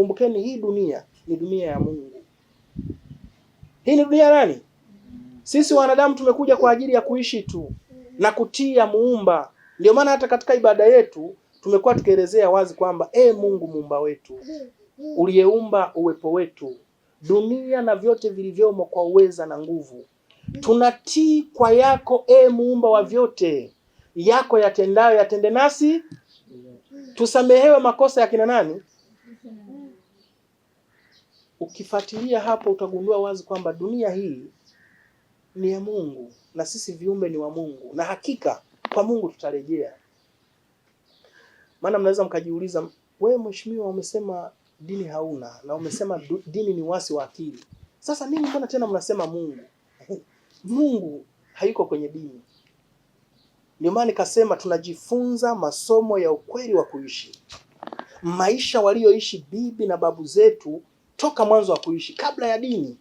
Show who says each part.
Speaker 1: kumbukeni hii dunia ni dunia ya Mungu. Hii ni dunia nani? Sisi wanadamu tumekuja kwa ajili ya kuishi tu na kutia Muumba. Ndio maana hata katika ibada yetu tumekuwa tukielezea wazi kwamba Mungu Muumba wetu, uliyeumba uwepo wetu, dunia na vyote vilivyomo kwa uweza na nguvu, tunatii kwa yako Muumba wa vyote. Yako yatendayo yatende nasi, tusamehewe makosa ya kina nani? Ukifuatilia hapo utagundua wazi kwamba dunia hii ni ya Mungu na sisi viumbe ni wa Mungu, na hakika kwa Mungu tutarejea. Maana mnaweza mkajiuliza, wewe mheshimiwa umesema dini hauna na umesema dini ni wasi wa akili. Sasa nini mbona tena mnasema Mungu? Mungu hayuko kwenye dini. Ndio maana nikasema tunajifunza masomo ya ukweli wa kuishi. Maisha walioishi bibi na babu zetu toka mwanzo wa kuishi kabla ya dini.